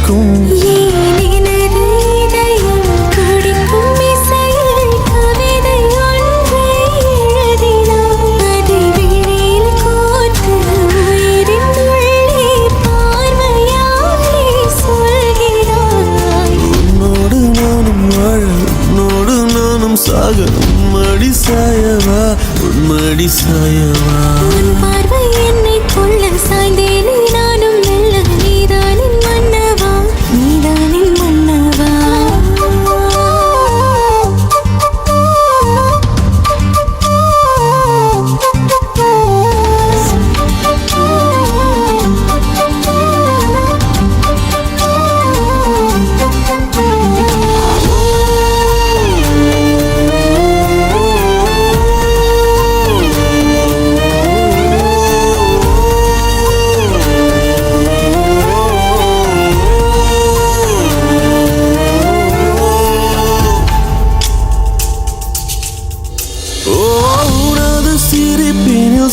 மழையடிக்கும். சாக உன்மடி சாயவா, உன்மடி சாயவா. உன் பார்வை என்னை கொள்ள சாய்ந்தேனே நானும் மெல்ல. நீதானின் மன்னவா, நீதானின் மன்னவா.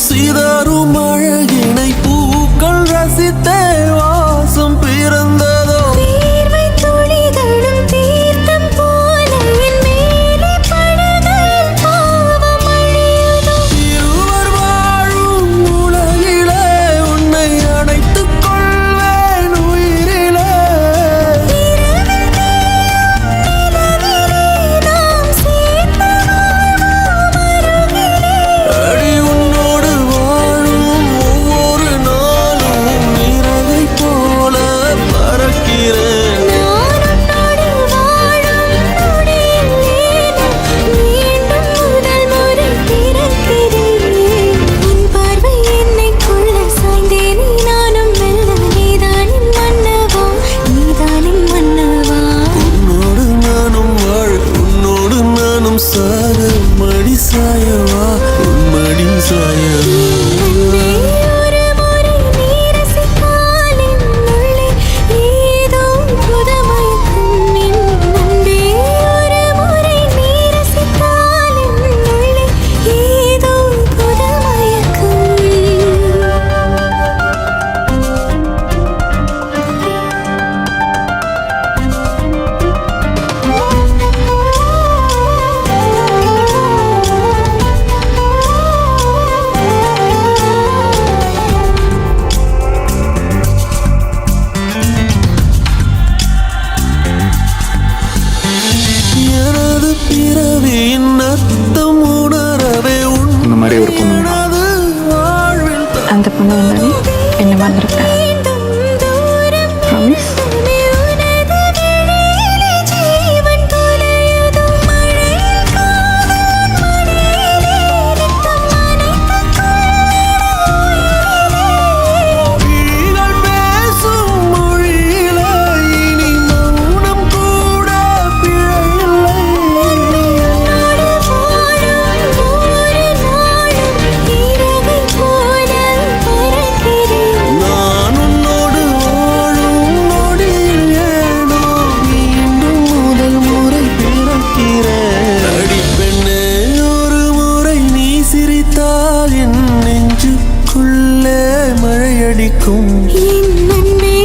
சிதறும் அழகினை பூக்கள் ரசித்தே வாசம் பிறந்ததோ. தீர்வை துளிகளும் தீர்த்தம் போல என் மேலே படுகையில் பாவம் அழியுதோ. இருவர் வாழும் உலகிலே உன்னை அணைத்துக் கொள்வேன் உயிரிலே. நாம் சேர்ந்து வாழ்வோம் அருகிலே. அடி உன்னோடு வாழும் ஒவ்வொரு நாளும் நிறவை போல பறக்கிறேன். நான் உன்னோடு வாழும் நொடியில் மீண்டும் முதல் முறை பிறக்கிறேன். உன் பார்வை என்னை கொள்ள சாய்ந்தேனே நானும் மெல்ல. நீதானின் மன்னவா, நீதானின் மன்னவா. உன்னோடு நானும் வாழ, உன்னோடு நானும் சாக மடி சாயவா, உன்மடி சாயவா. அன்பே ஒரு முறை நீ ரசித்தால் என் உள்ளே ஏதோ புது மயக்கம். அன்பே ஒரு முறை நீ ரசித்தால் என் உள்ளே ஏதோ புது மயக்கம். எனது பிறவியின் அர்த்தம் உணரவே இந்த மாதிரி ஒரு பொண்ணு உன்னது வாழ்வில் அந்த பொண்ணு வந்தாலே என்ன மறந்துருப்பேன். மீண்டும் தூரம் ப்ராமிஸ். உனது விழியிலே ஜீவன் தொலையுதோ. மழையில் காதல் மடியிலே ரத்தம் நனைத்துக் விழிகள் பேசும் மொழியிலே இனி மௌனம் கூட பிழையில்லை. உன்னோடு வாழும் ஒவ்வொரு நாளும் இரவை போல பறக்கிறேன். நான் உன்னோடு வாழும் நொடியில் ஏனோ மீண்டும் முதல் முறை பிறக்கிறேன். அடி பெண்ணே ஒரு முறை நீ சிரித்தால் என் நெஞ்சுக்குள்ளே மழையடிக்கும். என் அன்பே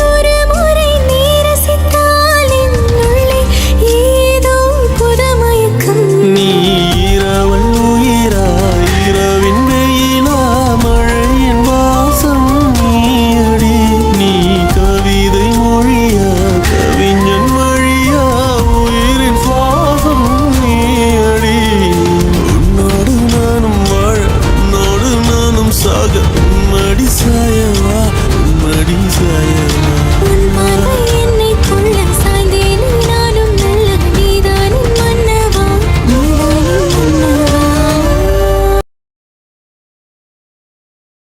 ஒரு முறை நீ ரசித்தால் என் உள்ளே ஏதோ புது மயக்கம். நீ இரவல் உயிரா, இரவின் வெயிலா, மழையின் வாசம் நீயடி. நீ கவிதை மொழியா, கவிஞன் வழியா, உயிரின் சுவாசம் நீயடி. உன்னோடு நானும் வாழ, உன்னோடு நானும் சாக மடி சாய